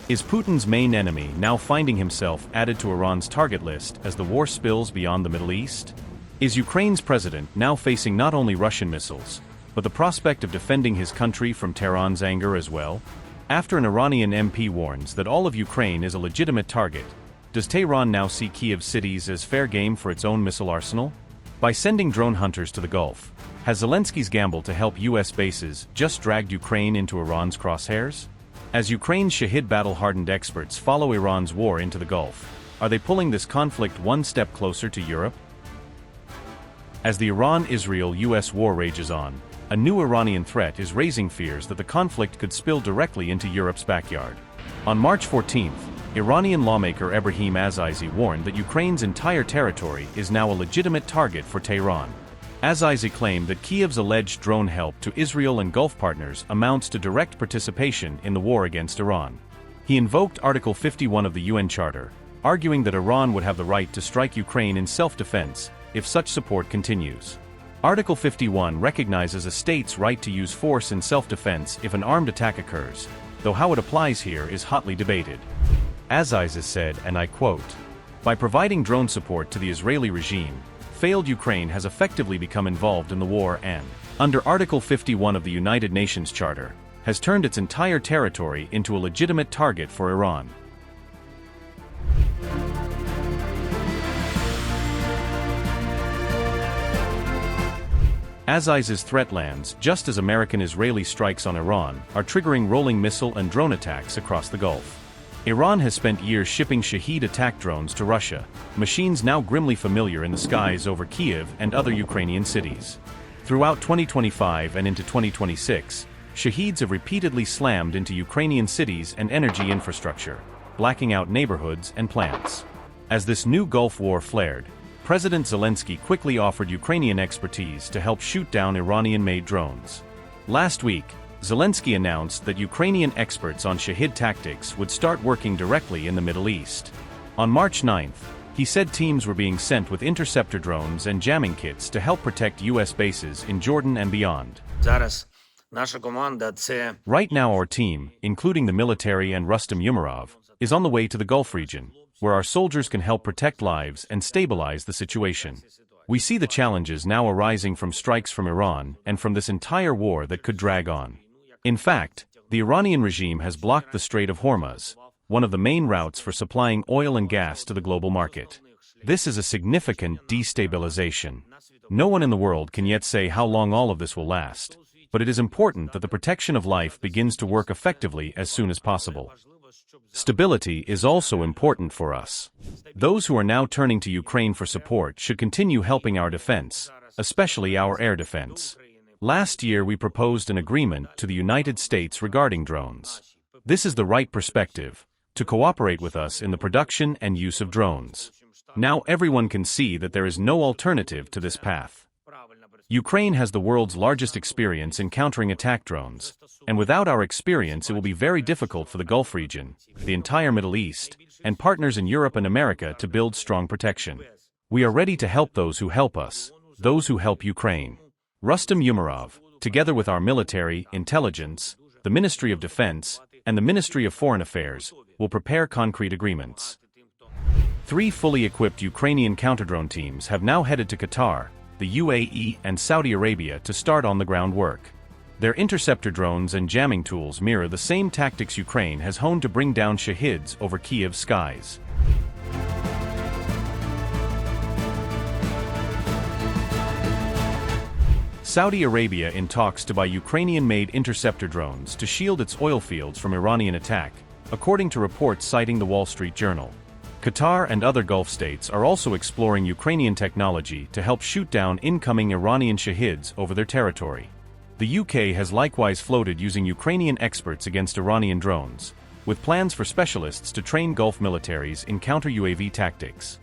Is Putin's main enemy now finding himself added to Iran's target list as the war spills beyond the Middle East? Is Ukraine's president now facing not only Russian missiles, but the prospect of defending his country from Tehran's anger as well? After an Iranian MP warns that all of Ukraine is a legitimate target, does Tehran now see Kyiv cities as fair game for its own missile arsenal? By sending drone hunters to the Gulf, has Zelensky's gamble to help U.S. bases just dragged Ukraine into Iran's crosshairs? As Ukraine's Shahed battle-hardened experts follow Iran's war into the Gulf, are they pulling this conflict one step closer to Europe? As the Iran-Israel-US war rages on, a new Iranian threat is raising fears that the conflict could spill directly into Europe's backyard. On March 14th, Iranian lawmaker Ebrahim Azizi warned that Ukraine's entire territory is now a legitimate target for Tehran. Azizi claimed that Kyiv's alleged drone help to Israel and Gulf partners amounts to direct participation in the war against Iran. He invoked Article 51 of the UN Charter, arguing that Iran would have the right to strike Ukraine in self-defense if such support continues. Article 51 recognizes a state's right to use force in self-defense if an armed attack occurs, though how it applies here is hotly debated. Azizi said, and I quote, "By providing drone support to the Israeli regime, failed Ukraine has effectively become involved in the war and, under Article 51 of the United Nations Charter, has turned its entire territory into a legitimate target for Iran." Azizi's threat lands just as American-Israeli strikes on Iran are triggering rolling missile and drone attacks across the Gulf. Iran has spent years shipping Shahed attack drones to Russia, machines now grimly familiar in the skies over Kyiv and other Ukrainian cities. Throughout 2025 and into 2026, Shaheds have repeatedly slammed into Ukrainian cities and energy infrastructure, blacking out neighborhoods and plants. As this new Gulf war flared, President Zelensky quickly offered Ukrainian expertise to help shoot down Iranian-made drones. Last week, Zelensky announced that Ukrainian experts on Shahed tactics would start working directly in the Middle East. On March 9th, he said teams were being sent with interceptor drones and jamming kits to help protect U.S. bases in Jordan and beyond. Right now our team, including the military and Rustam Umerov, is on the way to the Gulf region, where our soldiers can help protect lives and stabilize the situation. We see the challenges now arising from strikes from Iran and from this entire war that could drag on. In fact, the Iranian regime has blocked the Strait of Hormuz, one of the main routes for supplying oil and gas to the global market. This is a significant destabilization. No one in the world can yet say how long all of this will last, but it is important that the protection of life begins to work effectively as soon as possible. Stability is also important for us. Those who are now turning to Ukraine for support should continue helping our defense, especially our air defense. Last year we proposed an agreement to the United States regarding drones. This is the right perspective, to cooperate with us in the production and use of drones. Now everyone can see that there is no alternative to this path. Ukraine has the world's largest experience in countering attack drones, and without our experience it will be very difficult for the Gulf region, the entire Middle East, and partners in Europe and America to build strong protection. We are ready to help those who help us, those who help Ukraine. Rustam Umerov, together with our military, intelligence, the Ministry of Defense, and the Ministry of Foreign Affairs, will prepare concrete agreements. 3 fully equipped Ukrainian counter-drone teams have now headed to Qatar, the UAE, and Saudi Arabia to start on-the-ground work. Their interceptor drones and jamming tools mirror the same tactics Ukraine has honed to bring down Shaheds over Kyiv's skies. Saudi Arabia in talks to buy Ukrainian-made interceptor drones to shield its oil fields from Iranian attack, according to reports citing the Wall Street Journal. Qatar and other Gulf states are also exploring Ukrainian technology to help shoot down incoming Iranian Shaheds over their territory. The UK has likewise floated using Ukrainian experts against Iranian drones, with plans for specialists to train Gulf militaries in counter-UAV tactics.